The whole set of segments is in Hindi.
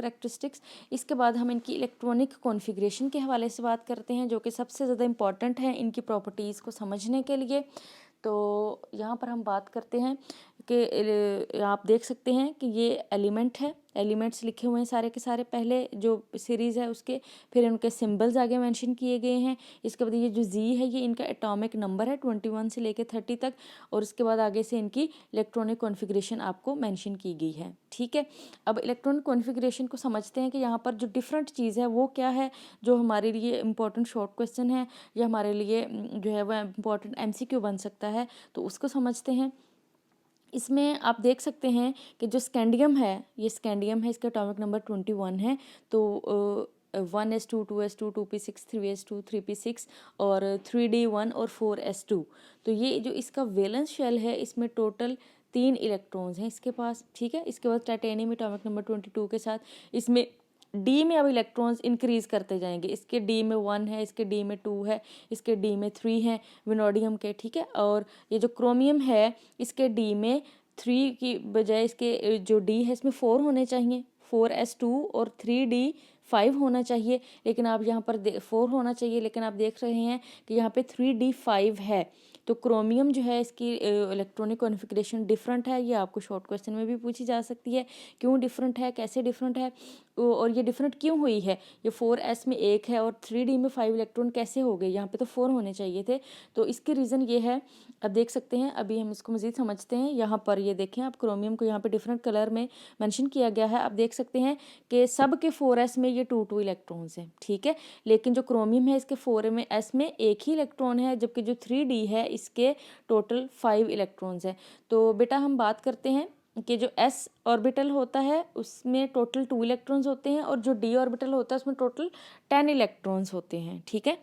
करेक्टरिस्टिक्स। इसके बाद हम इनकी इलेक्ट्रॉनिक कॉन्फ़िगरेशन के हवाले से बात करते हैं, जो कि सबसे ज़्यादा इम्पॉर्टेंट है इनकी प्रॉपर्टीज़ को समझने के लिए। तो यहाँ पर हम बात करते हैं कि आप देख सकते हैं कि ये एलिमेंट है, एलिमेंट्स लिखे हुए हैं सारे के सारे पहले जो सीरीज़ है उसके, फिर उनके सिंबल्स आगे मेंशन किए गए हैं। इसके बाद ये जो जी है ये इनका एटॉमिक नंबर है 21 से लेकर 30 तक, और इसके बाद आगे से इनकी इलेक्ट्रॉनिक कॉन्फ़िगरेशन आपको मेंशन की गई है। ठीक है, अब इलेक्ट्रॉनिक कॉन्फ़िगरेशन को समझते हैं कि यहाँ पर जो डिफरेंट चीज़ है वो क्या है, जो हमारे लिए इम्पोर्टेंट शॉर्ट क्वेश्चन है या हमारे लिए जो है वह इम्पोर्टेंट MCQ बन सकता है, तो उसको समझते हैं। इसमें आप देख सकते हैं कि जो स्कैंडियम है, ये स्कैंडियम है, इसका एटॉमिक नंबर 21 है। तो 1s2 2s2 2p6 3s2 3p6 और 3d1 और 4s2। तो ये जो इसका वैलेंस शेल है इसमें टोटल 3 इलेक्ट्रॉन्स हैं इसके पास। ठीक है, इसके बाद टाइटेनियम एटॉमिक नंबर 22 के साथ इसमें डी में अब इलेक्ट्रॉन्स इंक्रीज करते जाएंगे। इसके डी में 1 है, इसके डी में 2 है, इसके डी में 3 है विनोडियम के। ठीक है, और ये जो क्रोमियम है इसके डी में 3 की बजाय इसके जो डी है इसमें 4 होने चाहिए, 4s2 और 3d5 होना चाहिए, लेकिन आप यहाँ पर 4 होना चाहिए, लेकिन आप देख रहे हैं कि यहाँ पे 3d5 है। तो क्रोमियम जो है इसकी इलेक्ट्रॉनिक कॉन्फ़िगरेशन डिफरेंट है, ये आपको शॉर्ट क्वेश्चन में भी पूछी जा सकती है। क्यों डिफरेंट है, कैसे डिफरेंट है, और ये डिफरेंट क्यों हुई है, ये 4s में 1 है और 3d में 5 इलेक्ट्रॉन कैसे हो गए, यहाँ पे तो 4 होने चाहिए थे। तो इसके रीज़न ये है, अब देख सकते हैं, अभी हम इसको मज़ीद समझते हैं। यहाँ पर ये देखें आप, क्रोमियम को यहाँ पे डिफरेंट कलर में मेंशन किया गया है। आप देख सकते हैं कि सब के 4s में ये 2 इलेक्ट्रॉन्स हैं। ठीक है, लेकिन जो क्रोमियम है इसके 4s में 1 ही इलेक्ट्रॉन है, जबकि जो 3d है इसके टोटल 5 इलेक्ट्रॉन्स हैं। तो बेटा हम बात करते हैं कि जो s ऑर्बिटल होता है उसमें टोटल 2 इलेक्ट्रॉन्स होते हैं, और जो d ऑर्बिटल होता है उसमें टोटल 10 इलेक्ट्रॉन्स होते हैं। ठीक है,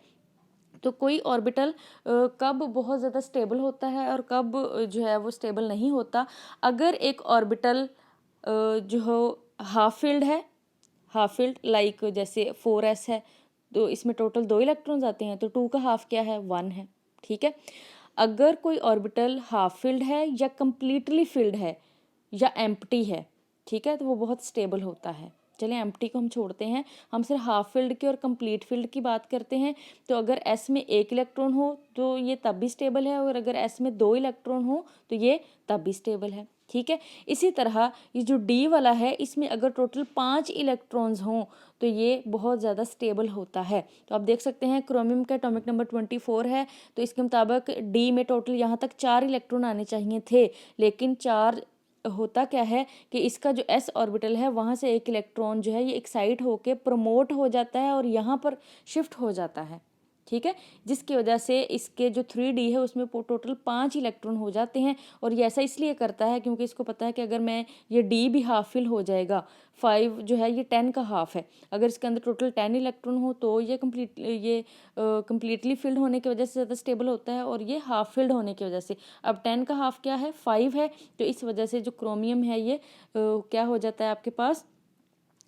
तो कोई ऑर्बिटल कब बहुत ज़्यादा स्टेबल होता है और कब जो है वो स्टेबल नहीं होता, अगर एक ऑर्बिटल जो हो हाफ फील्ड है, हाफ फील्ड लाइक जैसे 4s है, तो इसमें टोटल 2 इलेक्ट्रॉन्स आते हैं, तो 2 का हाफ क्या है, 1 है। ठीक है, अगर कोई ऑर्बिटल हाफ फील्ड है या कम्प्लीटली फील्ड है या एम्प्टी है, ठीक है, तो वो बहुत स्टेबल होता है। चलिए एम्प्टी को हम छोड़ते हैं, हम सिर्फ हाफ फील्ड की और कंप्लीट फील्ड की बात करते हैं। तो अगर s में 1 इलेक्ट्रॉन हो तो ये तब भी स्टेबल है, और अगर s में 2 इलेक्ट्रॉन हो तो ये तब भी स्टेबल है। ठीक है, इसी तरह ये जो d वाला है इसमें अगर टोटल 5 इलेक्ट्रॉन्स हों तो ये बहुत ज़्यादा स्टेबल होता है। तो आप देख सकते हैं क्रोमियम का एटॉमिक नंबर 24 है, तो इसके मुताबिक d में टोटल यहाँ तक 4 इलेक्ट्रॉन आने चाहिए थे, लेकिन 4 होता क्या है कि इसका जो s ऑर्बिटल है वहाँ से 1 इलेक्ट्रॉन जो है ये एक्साइट होके प्रमोट हो जाता है और यहाँ पर शिफ्ट हो जाता है। ठीक है, जिसकी वजह से इसके जो 3d है उसमें टोटल 5 इलेक्ट्रॉन हो जाते हैं, और ये ऐसा इसलिए करता है क्योंकि इसको पता है कि अगर मैं ये d भी हाफ फिल हो जाएगा, 5 जो है ये 10 का हाफ है, अगर इसके अंदर टोटल 10 इलेक्ट्रॉन हो तो ये कम्प्लीटली फिल्ड होने की वजह से ज़्यादा स्टेबल होता है, और ये हाफ फिल्ड होने की वजह से, अब 10 का हाफ क्या है, 5 है, तो इस वजह से जो क्रोमियम है ये क्या हो जाता है आपके पास,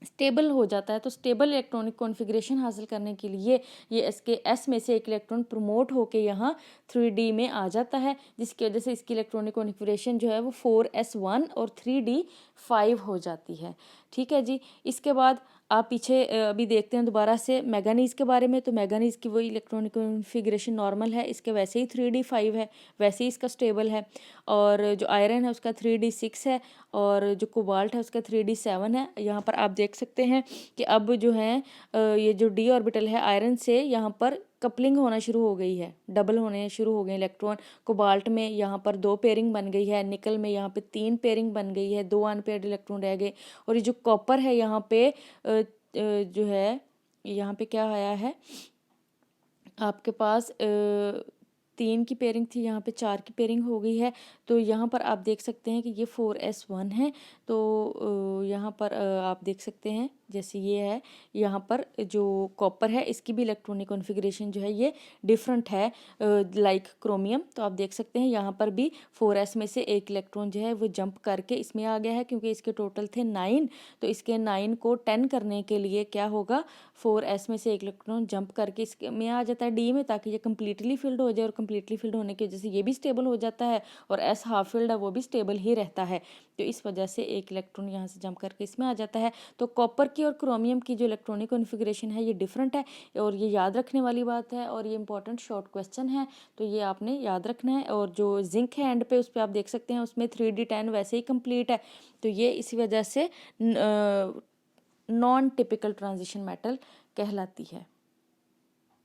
स्टेबल हो जाता है। तो स्टेबल इलेक्ट्रॉनिक कॉन्फ़िगरेशन हासिल करने के लिए ये इसके s में से 1 इलेक्ट्रॉन प्रमोट होके यहाँ 3d में आ जाता है, जिसकी वजह से इसकी इलेक्ट्रॉनिक कॉन्फ़िगरेशन जो है वो 4s1 और 3d5 हो जाती है। ठीक है जी, इसके बाद आप पीछे अभी देखते हैं दोबारा से मैंगनीज़ के बारे में। तो मैंगनीज़ की वही इलेक्ट्रॉनिक कॉन्फ़िगरेशन नॉर्मल है, इसके वैसे ही 3d5 है, वैसे ही इसका स्टेबल है, और जो आयरन है उसका 3d6 है, और जो कोबाल्ट है उसका 3d7 है। यहाँ पर आप देख सकते हैं कि अब जो है ये जो d ऑर्बिटल है आयरन से यहाँ पर कपलिंग होना शुरू हो गई है, डबल होने शुरू हो गए इलेक्ट्रॉन। कोबाल्ट में यहाँ पर 2 पेयरिंग बन गई है, निकल में यहाँ पे 3 पेयरिंग बन गई है, 2 अनपेयर्ड इलेक्ट्रॉन रह गए, और ये जो कॉपर है यहाँ पे जो है यहाँ पे क्या आया है आपके पास 3 की पेयरिंग थी, यहाँ पे 4 की पेयरिंग हो गई है। तो यहाँ पर आप देख सकते हैं कि ये 4s1 है, तो यहाँ पर आप देख सकते हैं जैसे ये है, यहाँ पर जो कॉपर है इसकी भी इलेक्ट्रॉनिक कॉन्फ़िगरेशन जो है ये डिफरेंट है लाइक क्रोमियम। तो आप देख सकते हैं यहाँ पर भी 4s में से 1 इलेक्ट्रॉन जो है वो जंप करके इसमें आ गया है, क्योंकि इसके टोटल थे 9, तो इसके 9 को 10 करने के लिए क्या होगा, 4s में से 1 इलेक्ट्रॉन जंप करके इसमें आ जाता है d में, ताकि ये कम्प्लीटली फिल्ड हो जाए, और कम्प्लीटली फिल्ड होने की वजह से ये भी स्टेबल हो जाता है, और एस हाफ फिल्ड है वो भी स्टेबल ही रहता है। तो इस वजह से एक इलेक्ट्रॉन यहाँ से जंप करके इसमें आ जाता है। तो कॉपर की और क्रोमियम की जो इलेक्ट्रॉनिक कॉन्फ़िगरेशन है ये डिफरेंट है, और ये याद रखने वाली बात है, और ये इंपॉर्टेंट शॉर्ट क्वेश्चन है, तो ये आपने याद रखना है। और जो जिंक है एंड पे, उस पर आप देख सकते हैं उसमें 3d10 वैसे ही कंप्लीट है, तो ये इसी वजह से नॉन टिपिकल ट्रांजिशन मेटल कहलाती है।